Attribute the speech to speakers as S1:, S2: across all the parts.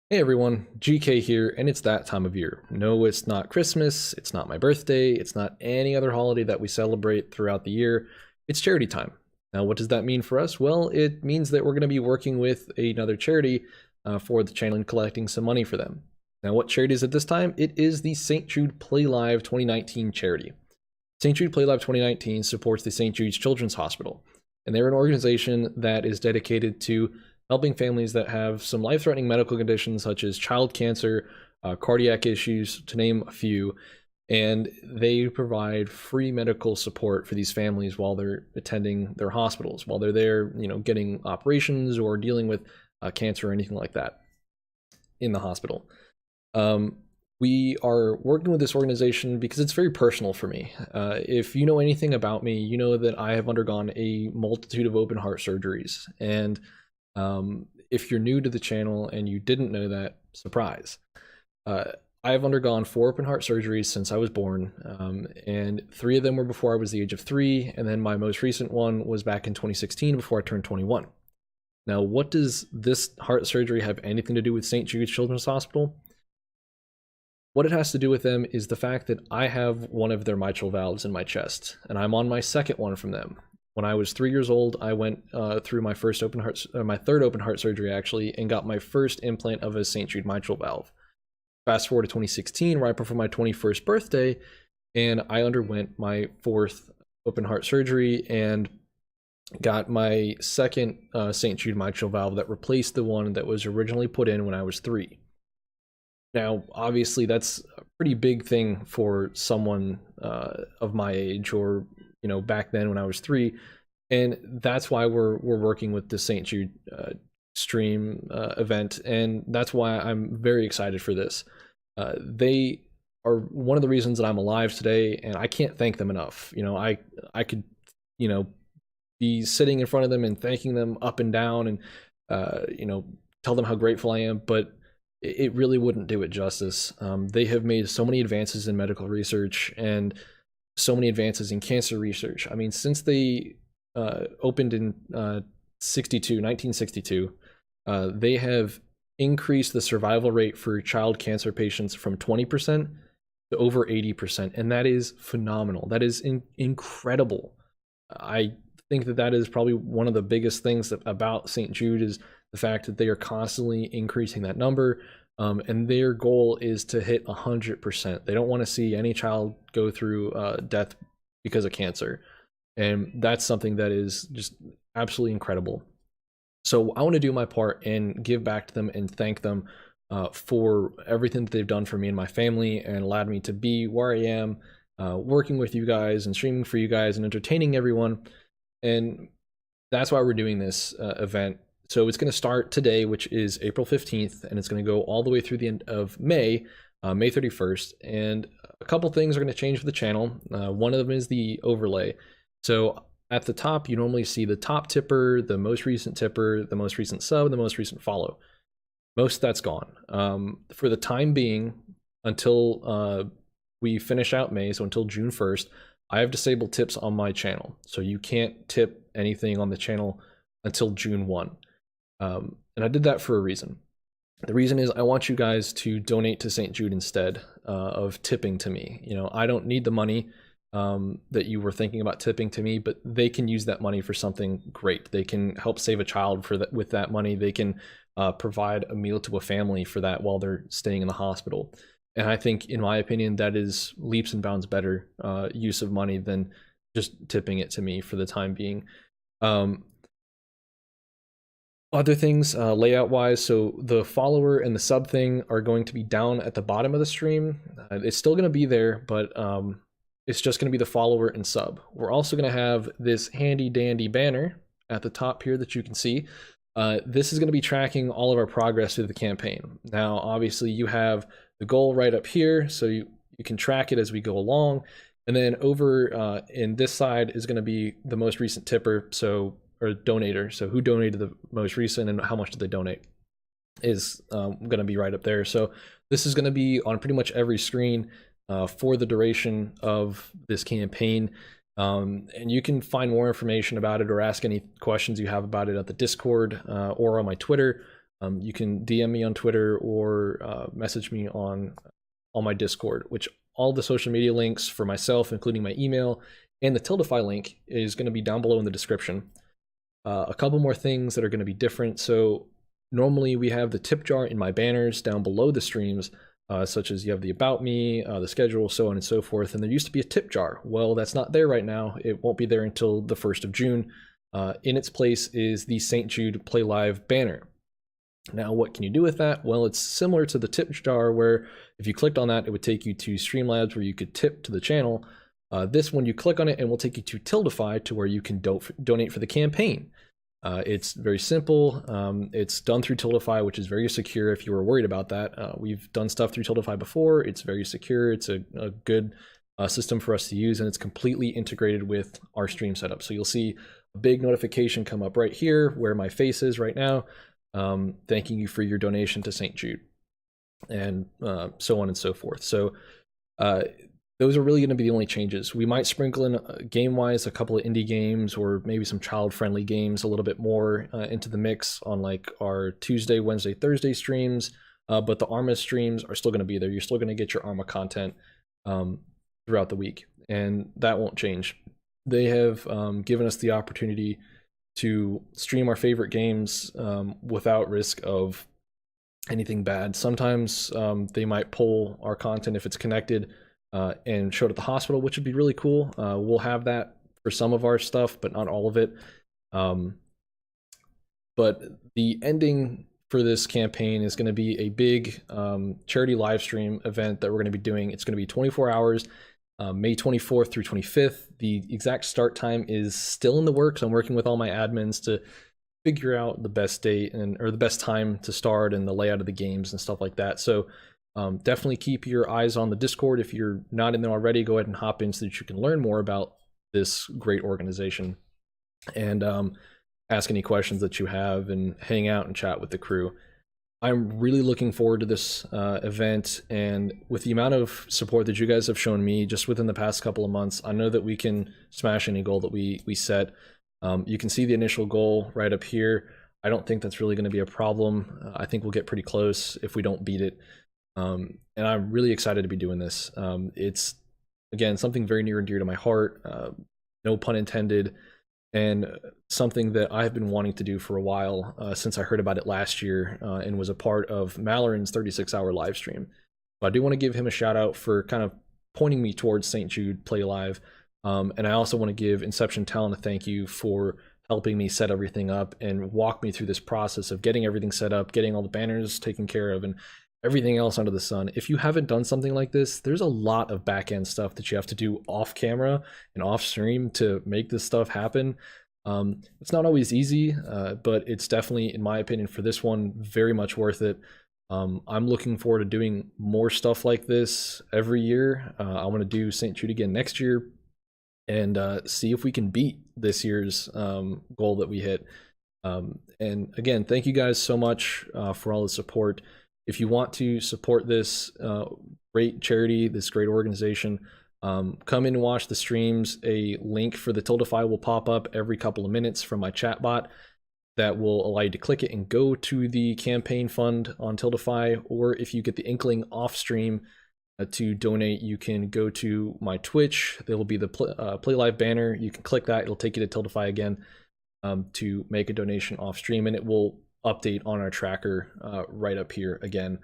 S1: Hey everyone, GK here, and it's that time of year. No, it's not Christmas, it's not my birthday, it's not any other holiday that we celebrate throughout the year. It's charity time. Now, what does that mean for us? Well, it means that we're going to be working with another charity for the channel and collecting some money for them. Now, what charity is it this time? It is the St. Jude Play Live 2019 charity. St. Jude Play Live 2019 supports the St. Jude's Children's Hospital, and they're an organization that is dedicated to helping families that have some life-threatening medical conditions such as child cancer, cardiac issues, to name a few. And they provide free medical support for these families while they're attending their hospitals, while they're there, getting operations or dealing with cancer or anything like that in the hospital. We are working with this organization because it's very personal for me. If you know anything about me, you know that I have undergone a multitude of open heart surgeries. And if you're new to the channel and you didn't know that, surprise. I have undergone 4 open heart surgeries since I was born, and 3 of them were before I was the age of 3, and then my most recent one was back in 2016 before I turned 21. Now, what does this heart surgery have anything to do with St. Jude's Children's Hospital? What it has to do with them is the fact that I have one of their mitral valves in my chest, and I'm on my second one from them. When I was 3 years old, I went through my third open heart surgery actually, and got my first implant of a St. Jude mitral valve. Fast forward to 2016, right before my 21st birthday, and I underwent my 4th open heart surgery and got my second St. Jude mitral valve that replaced the one that was originally put in when I was 3. Now, obviously, that's a pretty big thing for someone of my age, or back then when I was 3, and that's why we're working with the St. Jude stream event, and that's why I'm very excited for this. They are one of the reasons that I'm alive today, and I can't thank them enough. I could be sitting in front of them and thanking them up and down, and tell them how grateful I am, but it really wouldn't do it justice. They have made so many advances in medical research and so many advances in cancer research. I mean, since they opened in 1962, they have increased the survival rate for child cancer patients from 20% to over 80%, and that is phenomenal. That is incredible. I think that is probably one of the biggest things about St. Jude is the fact that they are constantly increasing that number, and their goal is to hit 100%. They don't want to see any child go through death because of cancer, and that's something that is just absolutely incredible. So I want to do my part and give back to them and thank them for everything that they've done for me and my family, and allowed me to be where I am, working with you guys and streaming for you guys and entertaining everyone. And that's why we're doing this event. So it's going to start today, which is April 15th, and it's going to go all the way through the end of May, May 31st. And a couple things are going to change for the channel. One of them is the overlay. So at the top, you normally see the top tipper, the most recent tipper, the most recent sub, and the most recent follow. Most of that's gone. For the time being, until we finish out May, so until June 1st, I have disabled tips on my channel. So you can't tip anything on the channel until June 1. And I did that for a reason. The reason is I want you guys to donate to St. Jude instead of tipping to me. I don't need the money that you were thinking about tipping to me, but they can use that money for something great. They can help save a child with that money. They can provide a meal to a family for that while they're staying in the hospital. And I think, in my opinion, that is leaps and bounds better use of money than just tipping it to me for the time being. Other things, layout wise, so the follower and the sub thing are going to be down at the bottom of the stream. It's still going to be there, but it's just going to be the follower and sub. We're also going to have this handy dandy banner at the top here that you can see. This is going to be tracking all of our progress through the campaign. Now, obviously, you have the goal right up here, so you can track it as we go along. And then over in this side is going to be the most recent tipper, or donator. So who donated the most recent and how much did they donate is going to be right up there. So this is going to be on pretty much every screen for the duration of this campaign. And you can find more information about it or ask any questions you have about it at the Discord or on my Twitter. You can DM me on Twitter or message me on my Discord, which all the social media links for myself, including my email, and the Tiltify link is going to be down below in the description. A couple more things that are going to be different. So normally we have the tip jar in my banners down below the streams, such as you have the About Me, the schedule, so on and so forth. And there used to be a tip jar. Well, that's not there right now. It won't be there until the 1st of June. In its place is the St. Jude Play Live banner. Now, what can you do with that? Well, it's similar to the tip jar where if you clicked on that, it would take you to Streamlabs where you could tip to the channel. This one, you click on it and will take you to Tiltify to where you can donate for the campaign. It's very simple. It's done through Tiltify, which is very secure if you were worried about that. We've done stuff through Tiltify before. It's very secure. It's a good system for us to use, and it's completely integrated with our stream setup. So you'll see a big notification come up right here where my face is right now, thanking you for your donation to St. Jude, and so on and so forth. So those are really going to be the only changes. We might sprinkle in game-wise a couple of indie games or maybe some child-friendly games a little bit more into the mix on like our Tuesday, Wednesday, Thursday streams, but the Arma streams are still going to be there. You're still going to get your Arma content throughout the week, and that won't change. They have given us the opportunity to stream our favorite games without risk of anything bad. Sometimes they might pull our content if it's connected and show it at the hospital, which would be really cool. We'll have that for some of our stuff, but not all of it. But the ending for this campaign is going to be a big charity live stream event that we're going to be doing. It's going to be 24 hours, May 24th through 25th. The exact start time is still in the works. I'm working with all my admins to figure out the best date or the best time to start and the layout of the games and stuff like that. So definitely keep your eyes on the Discord. If you're not in there already, go ahead and hop in so that you can learn more about this great organization and ask any questions that you have and hang out and chat with the crew. I'm really looking forward to this event, and with the amount of support that you guys have shown me just within the past couple of months, I know that we can smash any goal that we set. You can see the initial goal right up here. I don't think that's really going to be a problem. I think we'll get pretty close if we don't beat it. And I'm really excited to be doing this. It's, again, something very near and dear to my heart, no pun intended, and something that I've been wanting to do for a while since I heard about it last year and was a part of Maloran's 36-hour live stream. So I do want to give him a shout out for kind of pointing me towards St. Jude Play Live. And I also want to give Inception Talent a thank you for helping me set everything up and walk me through this process of getting everything set up, getting all the banners taken care of, and everything else under the sun. If you haven't done something like this, there's a lot of back-end stuff that you have to do off camera and off stream to make this stuff happen. It's not always easy, but it's definitely, in my opinion, for this one, very much worth it. I'm looking forward to doing more stuff like this every year. I want to do St. Jude again next year and see if we can beat this year's goal that we hit. And again, thank you guys so much for all the support. If you want to support this great charity, this great organization, come in and watch the streams. A link for the Tiltify will pop up every couple of minutes from my chat bot that will allow you to click it and go to the campaign fund on Tiltify. Or if you get the inkling off stream to donate, you can go to my Twitch. There will be the Play Live banner. You can click that. It'll take you to Tiltify again to make a donation off stream, and it will update on our tracker right up here again,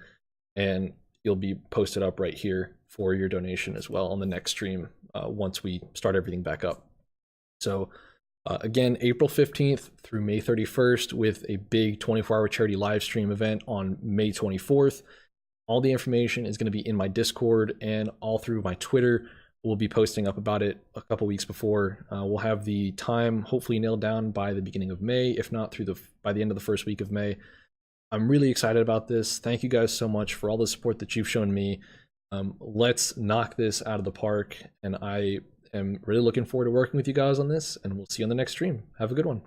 S1: and you'll be posted up right here for your donation as well on the next stream once we start everything back up. So again, April 15th through May 31st with a big 24-hour charity live stream event on May 24th. All the information is going to be in my Discord and all through my Twitter. We'll be posting up about it a couple weeks before. We'll have the time hopefully nailed down by the beginning of May, if not by the end of the first week of May. I'm really excited about this. Thank you guys so much for all the support that you've shown me. Let's knock this out of the park, and I am really looking forward to working with you guys on this, and we'll see you on the next stream. Have a good one.